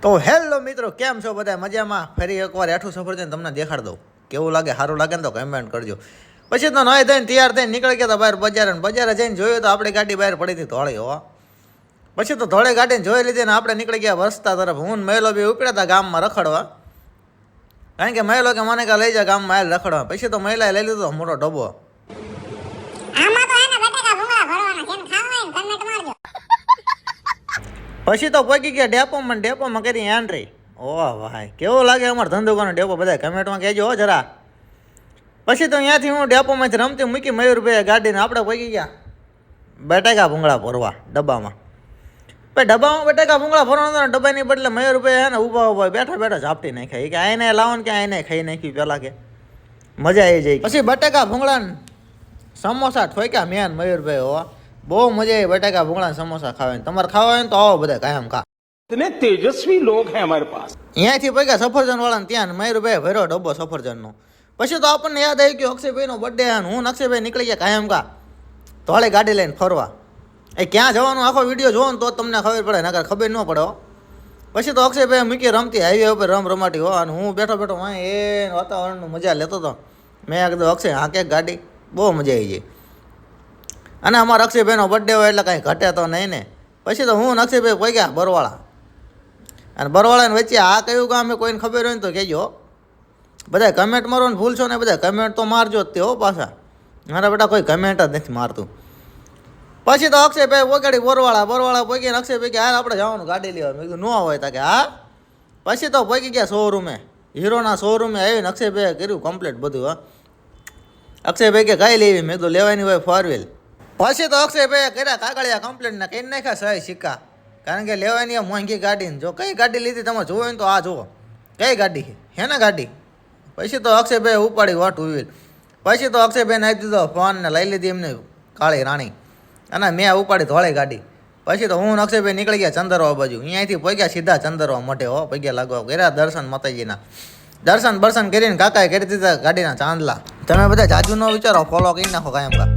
તો હેલો મિત્રો, કેમ છો બધા? મજામાં? ફરી એકવાર હેઠું સફરજન તમને દેખાડ દઉં. કેવું લાગે? સારું લાગે ને તો કમેન્ટ કરજો. પછી તો નહીં થઈને તૈયાર થઈને નીકળી ગયા હતા બહાર બજારે જઈને જોયું તો આપણી ગાડી બહાર પડી હતી ધોળી. હો પછી તો ધોળી ગાડીને જોઈ લીધી ને આપણે નીકળી ગયા રસ્તા તરફ. હું મહિલો બી ઉપડ્યા હતા ગામમાં રખડવા, કારણ કે મહિલો કે મને લઈ જાય ગામમાં હાલ રખડવા. પછી તો મહિલાએ લઈ લીધો મોટો ડબ્બો. પછી તો પગી ગયા ડેપોમાં કરી એન્ટ્રી. ઓહ ભાઈ, કેવો લાગે અમારો ધંધુકાનો ડેપો? બધા કમેન્ટમાં કહેજો હો જરા. પછી તો અહીંયાથી હું ડેપોમાંથી રમતી મૂકી મયુરભાઈ ગાડીને આપણે પગી ગયા બટાકા ભૂંગળા ભરવા ડબ્બામાં. ભાઈ ડબ્બામાં બટાકા ભૂંગળા ભરવાનો ડબ્બાની બદલે મયુરભાઈ હે ને ઊભા બેઠા ઝાપટી નાખ્યા. કે આને લાવો ને કે આને ખાઈ નાખ્યું પહેલાં, કે મજા આવી જાય. પછી બટાકા ભૂંગળા સમોસા ઠોક્યા મેન મયુરભાઈ. હો બહુ મજા આવી બટાકા ભૂંગળા સમોસા ખાવાની. તમારે ખાવા હોય ને તો આવો બધા કાયમ ખા. इतने तेजस्वी लोग हैं हमारे पास. અહીંયાથી પગ્યા સફરજન વાળાને ત્યાં મયુરભાઈ ભર્યો ડબ્બો સફરજનનો. પછી તો આપણને યાદ આવી ગયો અક્ષયભાઈનો બર્થડે. હું અક્ષયભાઈ નીકળી ગયા કાયમ કા ધોળે ગાડી લઈને ફરવા. એ ક્યાં જવાનું આખો વિડીયો જોવો ને તો તમને ખબર પડે, નકર ખબર ન પડે. પછી તો અક્ષયભાઈ મૂકી રમતી હાઈવે ઉપર રમાટી. હો અને હું બેઠો વાં એ વાતાવરણનું મજા લેતો હતો. મેં કીધું અક્ષય હાંકે ગાડી, બહુ મજા આવી જાય. અને અમારા અક્ષયભાઈનો બર્થડે હોય એટલે કાંઈ ઘટે તો નહીં ને. પછી તો હું અક્ષયભાઈ પગ્યા બરવાળા. અને બરવાળાને વચ્ચે આ કયું ગામ એ કોઈને ખબર હોય ને તો કહેજો. બધા કમેન્ટ મારો ને ભૂલશો ને, બધા કમેન્ટ તો મારજો જ તે હો પાછા. મારા બેટા કોઈ કમેન્ટ જ નથી મારતું. પછી તો અક્ષયભાઈ પોગાડી બરવાળા પોગીને અક્ષયભાઈ કે હાલ આપણે જવાનું ગાડી લેવા. મેં કીધું ન હોય તા કે હા. પછી તો પોગી ગયા શોરૂમે, હીરોના શોરૂમે આવીને અક્ષયભાઈ કર્યું કમ્પ્લીટ બધું. હા અક્ષયભાઈ કે કઈ લેવી? મેં કીધું લેવાની હોય 4 વ્હીલ. પછી તો અક્ષયભાઈ કર્યા કાગળિયા કમ્પ્લીટ ના કઈ નાખ્યા સહી સિક્કા, કારણ કે લેવાની મોંઘી ગાડી. જો કઈ ગાડી લીધી તમારે જોવો ને તો આ જુઓ કઈ ગાડી હે ને ગાડી. પછી તો અક્ષયભાઈ ઉપાડી 2 વ્હીલ. પછી તો અક્ષયભાઈ નાખી દીધો ફોન ને લઈ લીધી એમને કાળી રાણી, અને મેં ઉપાડી ધોળી ગાડી. પછી તો હું અક્ષયભાઈ નીકળી ગયા ચંદરવા બાજુ. અહીંયાથી પગ્યા સીધા ચંદરવા મોઢે. હો પગ્યા લાગવા ગયા દર્શન માતાજીના. દર્શન કરીને કાકાએ કરી દીધા ગાડીના ચાંદલા. તમે બધા જાજુ નો વિચારો, ફોલો કરી નાખો કાયમ કા.